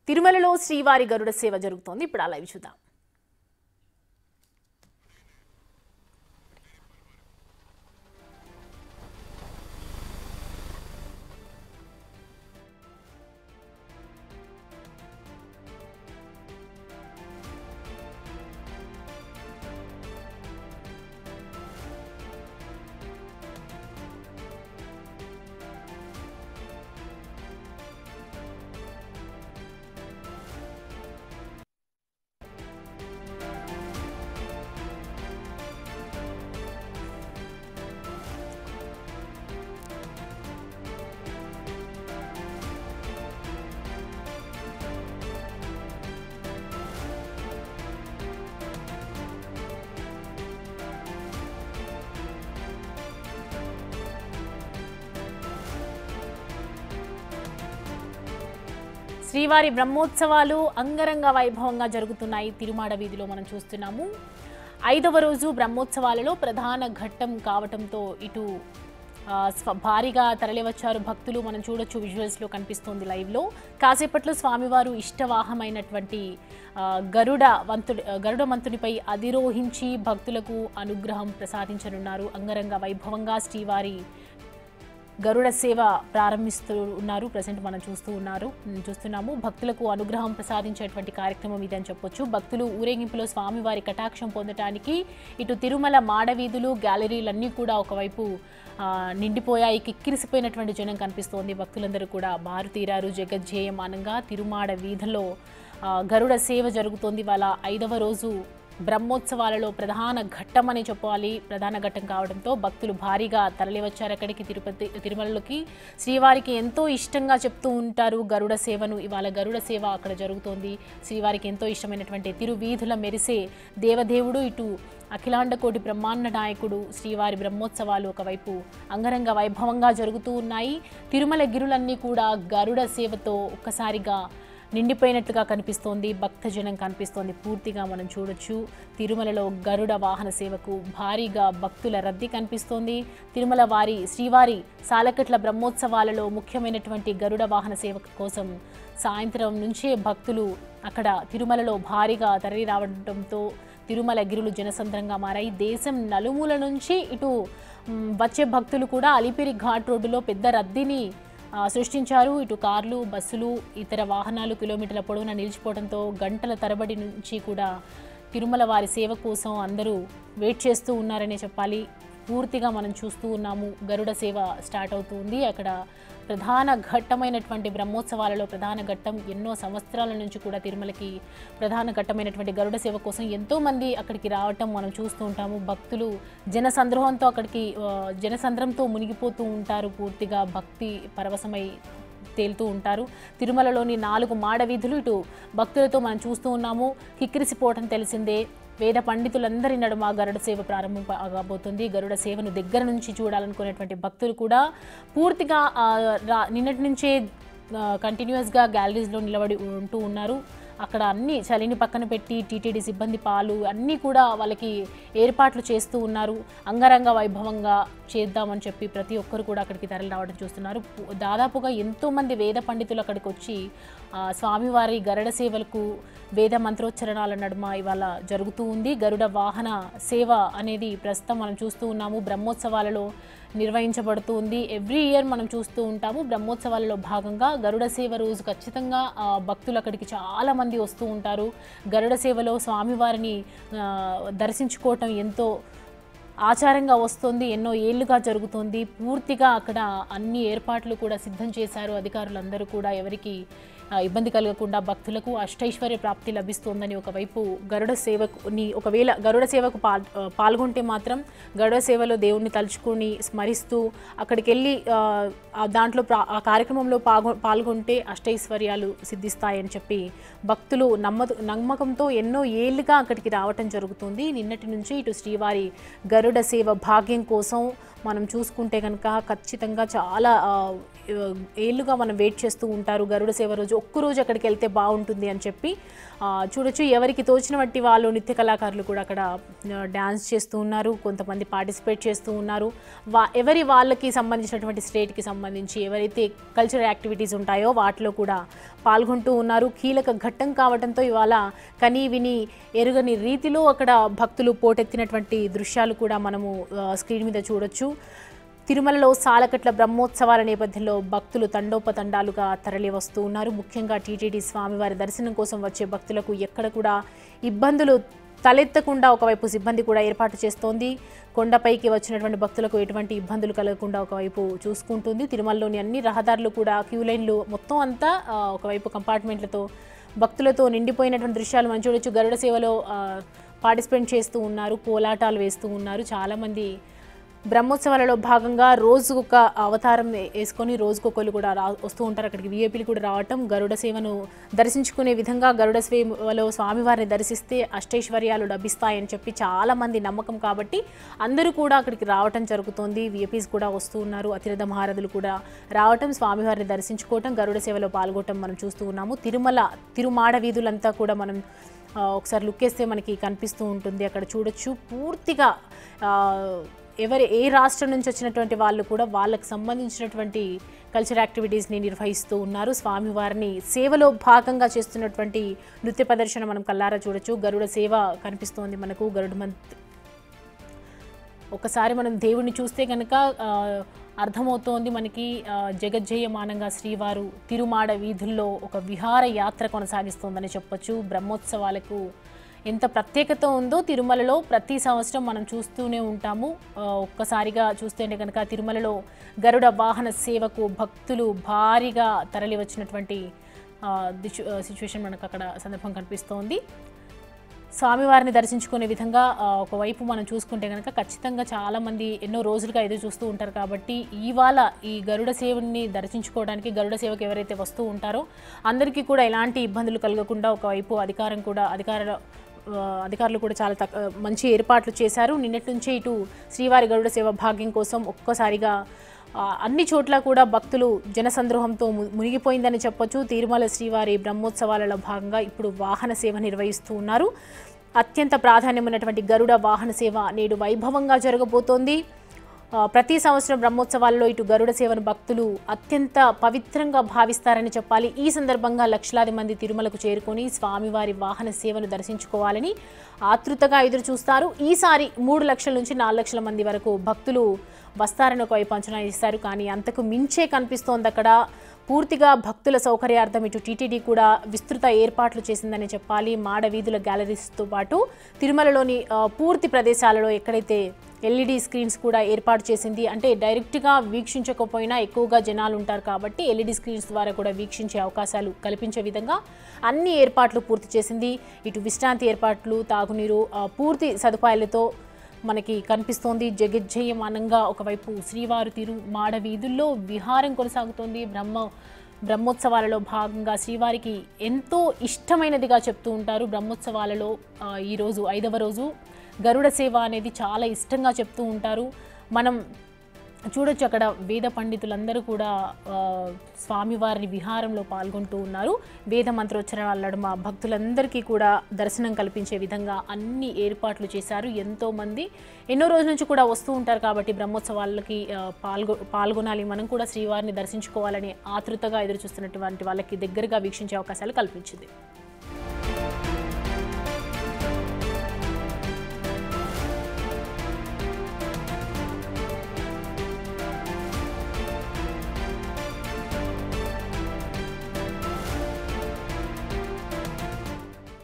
తిరుమలలో శ్రీవారి గరుడ సేవ జరుగుతోంది. ఇప్పుడు ఆ లైవ్ చూద్దాం. శ్రీవారి బ్రహ్మోత్సవాలు అంగరంగ వైభవంగా జరుగుతున్నాయి. తిరుమాడ వీధిలో మనం చూస్తున్నాము. 5వ రోజు బ్రహ్మోత్సవాలలో ప్రధాన ఘట్టం కావటంతో ఇటు భారీగా తరలివచ్చారు భక్తులు. మనం చూడొచ్చు, విజువల్స్లో కనిపిస్తోంది లైవ్లో. కాసేపట్లో స్వామివారు ఇష్టవాహమైనటువంటి గరుడ మంతునిపై అధిరోహించి భక్తులకు అనుగ్రహం ప్రసాదించనున్నారు. అంగరంగ వైభవంగా శ్రీవారి గరుడ సేవ ప్రారంభిస్తూ ఉన్నారు. ప్రజెంట్ మనం చూస్తున్నాము. భక్తులకు అనుగ్రహం ప్రసాదించేటువంటి కార్యక్రమం ఇది అని చెప్పొచ్చు. భక్తులు ఊరేగింపులో స్వామివారి కటాక్షం పొందటానికి ఇటు తిరుమల మాడవీధులు, గ్యాలరీలన్నీ కూడా ఒకవైపు నిండిపోయాయి. కిక్కిరిసిపోయినటువంటి జనం కనిపిస్తోంది. భక్తులందరూ కూడా బారు తీరారు. జగజ్జేయమానంగా తిరుమాడ వీధిలో గరుడ సేవ జరుగుతోంది. వాళ్ళ 5వ రోజు బ్రహ్మోత్సవాలలో ప్రధాన ఘట్టం అని చెప్పాలి. ప్రధాన ఘట్టం కావడంతో భక్తులు భారీగా తరలివచ్చారు అక్కడికి, తిరుమలలోకి. శ్రీవారికి ఎంతో ఇష్టంగా చెప్తూ ఉంటారు గరుడ సేవను. ఇవాళ గరుడ సేవ అక్కడ జరుగుతోంది. శ్రీవారికి ఎంతో ఇష్టమైనటువంటి తిరువీధుల మెరిసే దేవదేవుడు, ఇటు అఖిలాండ కోటి బ్రహ్మాండ నాయకుడు శ్రీవారి బ్రహ్మోత్సవాలు ఒకవైపు అంగరంగ వైభవంగా జరుగుతూ ఉన్నాయి. తిరుమల గిరులన్నీ కూడా గరుడ సేవతో ఒక్కసారిగా నిండిపోయినట్లుగా కనిపిస్తోంది. భక్తజనం కనిపిస్తోంది. పూర్తిగా మనం చూడొచ్చు, తిరుమలలో గరుడ వాహన సేవకు భారీగా భక్తుల రద్దీ కనిపిస్తోంది. తిరుమల శ్రీవారి సాలకట్ల బ్రహ్మోత్సవాలలో ముఖ్యమైనటువంటి గరుడ వాహన సేవ కోసం సాయంత్రం నుంచే భక్తులు అక్కడ తిరుమలలో భారీగా తరలి రావడంతో తిరుమల గిరులు జనసంద్రంగా మారాయి. దేశం నలుమూల నుంచి ఇటు వచ్చే భక్తులు కూడా అలిపిరి ఘాట్ రోడ్డులో పెద్ద రద్దీని సృష్టించారు. ఇటు కార్లు, బస్సులు, ఇతర వాహనాలు కిలోమీటర్ల పొడవునా నిలిచిపోవడంతో గంటల తరబడి నుంచి కూడా తిరుమల వారి సేవ కోసం అందరూ వెయిట్ చేస్తూ ఉన్నారనే చెప్పాలి. పూర్తిగా మనం చూస్తూ ఉన్నాము. గరుడ సేవ స్టార్ట్ అవుతుంది. అక్కడ ప్రధాన ఘట్టమైనటువంటి బ్రహ్మోత్సవాలలో ప్రధాన ఘట్టం. ఎన్నో సంవత్సరాల నుంచి కూడా తిరుమలకి ప్రధాన ఘట్టమైనటువంటి గరుడ సేవ కోసం ఎంతోమంది అక్కడికి రావటం మనం చూస్తూ ఉంటాము. భక్తులు జనసంద్రంతో మునిగిపోతూ ఉంటారు. పూర్తిగా భక్తి పరవశమై తేలుతూ ఉంటారు. తిరుమలలోని 4 మాడవీధులు ఇటు భక్తులతో మనం చూస్తూ ఉన్నాము. కిక్కిరిసిపోవటం తెలిసిందే. వేద పండితులందరి నడుమ గరుడ సేవ ప్రారంభం కాబోతుంది. గరుడ సేవను దగ్గర నుంచి చూడాలనుకునేటువంటి భక్తులు కూడా పూర్తిగా నిన్నటి నుంచే కంటిన్యూస్గా గ్యాలరీస్లో నిలబడి ఉంటూ ఉన్నారు. అక్కడ అన్ని చలిని పక్కన పెట్టి టీటీడీ సిబ్బంది పాలు అన్నీ కూడా వాళ్ళకి ఏర్పాట్లు చేస్తూ ఉన్నారు. అంగరంగ వైభవంగా చేద్దామని చెప్పి ప్రతి ఒక్కరు కూడా అక్కడికి తరలి రావడం చూస్తున్నారు. దాదాపుగా ఎంతోమంది వేద పండితులు అక్కడికి వచ్చి స్వామివారి గరుడ సేవలకు వేద మంత్రోచ్చరణాల నడుమ ఇవాళ జరుగుతూ ఉంది. గరుడ వాహన సేవ అనేది ప్రస్తుతం మనం చూస్తూ ఉన్నాము. బ్రహ్మోత్సవాలలో నిర్వహించబడుతూ ఉంది. ఎవ్రీ ఇయర్ మనం చూస్తూ ఉంటాము. బ్రహ్మోత్సవాలలో భాగంగా గరుడ సేవ రోజు ఖచ్చితంగా భక్తులు అక్కడికి చాలామంది వస్తూ ఉంటారు. గరుడ సేవలో స్వామివారిని దర్శించుకోవటం ఎంతో ఆచారంగా వస్తుంది. ఎన్నో ఏళ్లుగా జరుగుతుంది. పూర్తిగా అక్కడ అన్ని ఏర్పాట్లు కూడా సిద్ధం చేశారు అధికారులందరూ కూడా. ఎవరికి ఇబ్బంది కలగకుండా భక్తులకు అష్టైశ్వర్య ప్రాప్తి లభిస్తోందని ఒకవైపు గరుడ సేవకుని ఒకవేళ గరుడ సేవకు పాల్గొంటే మాత్రం గరుడ సేవలో దేవుణ్ణి తలుచుకొని స్మరిస్తూ అక్కడికి వెళ్ళి దాంట్లో ఆ కార్యక్రమంలో పాల్గొంటే అష్టైశ్వర్యాలు సిద్ధిస్తాయని చెప్పి భక్తులు నమ్మకంతో ఎన్నో ఏళ్ళుగా అక్కడికి రావటం జరుగుతుంది. నిన్నటి నుంచి ఇటు శ్రీవారి గరుడ గరుడ సేవ భాగ్యం కోసం మనం చూసుకుంటే కనుక ఖచ్చితంగా చాలా ఏళ్ళుగా మనం వెయిట్ చేస్తూ ఉంటారు. గరుడ సేవ రోజు ఒక్కరోజు అక్కడికి వెళ్తే బాగుంటుంది అని చెప్పి చూడొచ్చు. ఎవరికి తోచిన వంటి వాళ్ళు నృత్య కళాకారులు కూడా అక్కడ డ్యాన్స్ చేస్తూ ఉన్నారు, కొంతమంది పార్టిసిపేట్ చేస్తూ ఉన్నారు. వాళ్ళకి సంబంధించినటువంటి స్టేట్కి సంబంధించి ఎవరైతే కల్చరల్ యాక్టివిటీస్ ఉంటాయో వాటిలో కూడా పాల్గొంటూ ఉన్నారు. కీలక ఘట్టం కావడంతో ఇవాళ కనీ విని ఎరుగని రీతిలో అక్కడ భక్తులు పోటెత్తినటువంటి దృశ్యాలు కూడా మనము స్క్రీన్ మీద చూడొచ్చు. తిరుమలలో సాలకట్ల బ్రహ్మోత్సవాల నేపథ్యంలో భక్తులు తండోపతండాలుగా తరలి వస్తూ ఉన్నారు. ముఖ్యంగా టీటీడీ స్వామివారి దర్శనం కోసం వచ్చే భక్తులకు ఎక్కడ కూడా ఇబ్బందులు తలెత్తకుండా ఒకవైపు సిబ్బంది కూడా ఏర్పాటు చేస్తోంది. కొండపైకి వచ్చినటువంటి భక్తులకు ఎటువంటి ఇబ్బందులు కలగకుండా ఒకవైపు చూసుకుంటుంది. తిరుమలలోని అన్ని రహదారులు కూడా క్యూ లైన్లు మొత్తం అంతా ఒకవైపు కంపార్ట్మెంట్లతో భక్తులతో నిండిపోయినటువంటి దృశ్యాలు మనం చూడొచ్చు. గరుడ సేవలో పార్టిసిపేట్ చేస్తూ ఉన్నారు, కోలాటాలు వేస్తూ ఉన్నారు. చాలామంది బ్రహ్మోత్సవాలలో భాగంగా రోజుకొక అవతారం వేసుకొని రోజుకొకరు కూడా వస్తూ ఉంటారు. అక్కడికి వీఐపీలు కూడా రావటం, గరుడ సేవను దర్శించుకునే విధంగా గరుడ సేవలో స్వామివారిని దర్శిస్తే అష్టైశ్వర్యాలు లభిస్తాయని చెప్పి చాలామంది నమ్మకం కాబట్టి అందరూ కూడా అక్కడికి రావటం జరుగుతోంది. వీఐపీస్ కూడా వస్తూ ఉన్నారు, అతిరథ మహారథులు కూడా రావటం, స్వామివారిని దర్శించుకోవటం, గరుడ సేవలో పాల్గొనటం మనం చూస్తూ ఉన్నాము. తిరుమాడ వీధులంతా కూడా మనం ఒకసారి లుక్ వేస్తే మనకి కనిపిస్తూ ఉంటుంది. అక్కడ చూడొచ్చు పూర్తిగా ఏ రాష్ట్రం నుంచి వచ్చినటువంటి వాళ్ళు కూడా వాళ్ళకి సంబంధించినటువంటి కల్చర్ యాక్టివిటీస్ని నిర్వహిస్తూ ఉన్నారు. స్వామివారిని సేవలో భాగంగా చేస్తున్నటువంటి నృత్య ప్రదర్శన మనం కల్లారా చూడొచ్చు. గరుడ సేవ కనిపిస్తోంది మనకు. ఒకసారి మనం దేవుణ్ణి చూస్తే కనుక అర్థమవుతోంది మనకి. జగజ్జయమానంగా శ్రీవారు తిరుమాడ వీధుల్లో ఒక విహార యాత్ర కొనసాగిస్తోందని చెప్పొచ్చు. బ్రహ్మోత్సవాలకు ఎంత ప్రత్యేకత ఉందో తిరుమలలో ప్రతి సంవత్సరం మనం చూస్తూనే ఉంటాము. ఒక్కసారిగా చూస్తే కనుక తిరుమలలో గరుడ వాహన సేవకు భక్తులు భారీగా తరలి వచ్చినటువంటి సిచ్యువేషన్ మనకు అక్కడ సందర్భం కనిపిస్తోంది. స్వామివారిని దర్శించుకునే విధంగా ఒకవైపు మనం చూసుకుంటే కనుక ఖచ్చితంగా చాలామంది ఎన్నో రోజులుగా ఎదురు చూస్తూ ఉంటారు. కాబట్టి ఇవాళ ఈ గరుడ సేవని దర్శించుకోవడానికి, గరుడ సేవకు ఎవరైతే వస్తూ ఉంటారో అందరికీ కూడా ఎలాంటి ఇబ్బందులు కలగకుండా ఒకవైపు అధికారులు కూడా చాలా మంచి ఏర్పాట్లు చేశారు. నిన్నటి నుంచే ఇటు శ్రీవారి గరుడ సేవ భాగ్యం కోసం ఒక్కసారిగా అన్ని చోట్ల కూడా భక్తులు జనసంద్రోహంతో మునిగిపోయిందని చెప్పొచ్చు. తిరుమల శ్రీవారి బ్రహ్మోత్సవాలలో భాగంగా ఇప్పుడు వాహన సేవ నిర్వహిస్తూ ఉన్నారు. అత్యంత ప్రాధాన్యం ఉన్నటువంటి గరుడ వాహన సేవ నేడు వైభవంగా జరగబోతోంది. ప్రతి సంవత్సరం బ్రహ్మోత్సవాల్లో ఇటు గరుడ సేవను భక్తులు అత్యంత పవిత్రంగా భావిస్తారని చెప్పాలి. ఈ సందర్భంగా లక్షలాది మంది తిరుమలకు చేరుకొని స్వామివారి వాహన సేవను దర్శించుకోవాలని ఆతృతగా ఎదురు చూస్తారు. ఈసారి 3 లక్షల నుంచి 4 లక్షల మంది వరకు భక్తులు వస్తారని ఒకవైపు అంచనా ఇస్తారు. కానీ అంతకు మించే కనిపిస్తోంది అక్కడ. పూర్తిగా భక్తుల సౌకర్యార్థం ఇటు టీటీడీ కూడా విస్తృత ఏర్పాట్లు చేసిందని చెప్పాలి. మాడ వీధుల గ్యాలరీస్తో పాటు తిరుమలలోని పూర్తి ప్రదేశాలలో ఎక్కడైతే ఎల్ఈడి స్క్రీన్స్ కూడా ఏర్పాటు చేసింది. అంటే డైరెక్ట్గా వీక్షించకపోయినా ఎక్కువగా జనాలు ఉంటారు కాబట్టి ఎల్ఈడి స్క్రీన్స్ ద్వారా కూడా వీక్షించే అవకాశాలు కల్పించే విధంగా అన్ని ఏర్పాట్లు పూర్తి చేసింది. ఇటు విశ్రాంతి ఏర్పాట్లు, తాగునీరు పూర్తి సదుపాయాలతో మనకి కనిపిస్తోంది. జగజ్జయమానంగా ఒకవైపు శ్రీవారు తిరుమాడ వీధుల్లో విహారం కొనసాగుతోంది. బ్రహ్మోత్సవాలలో భాగంగా శ్రీవారికి ఎంతో ఇష్టమైనదిగా చెప్తూ ఉంటారు. బ్రహ్మోత్సవాలలో ఈరోజు 5వ రోజు గరుడ సేవ అనేది చాలా ఇష్టంగా చెప్తూ ఉంటారు. మనం చూడొచ్చు అక్కడ వేద పండితులందరూ కూడా స్వామివారి విహారంలో పాల్గొంటూ ఉన్నారు. వేద మంత్రోచ్చరణల నడుమ భక్తులందరికీ కూడా దర్శనం కల్పించే విధంగా అన్ని ఏర్పాట్లు చేశారు. ఎంతోమంది ఎన్నో రోజుల నుంచి కూడా వస్తూ ఉంటారు కాబట్టి బ్రహ్మోత్సవాలకి పాల్గొనాలి, మనం కూడా శ్రీవారిని దర్శించుకోవాలని ఆతృతగా ఎదురు చూస్తున్నటువంటి వాళ్ళకి దగ్గరగా వీక్షించే అవకాశాలు కల్పించింది.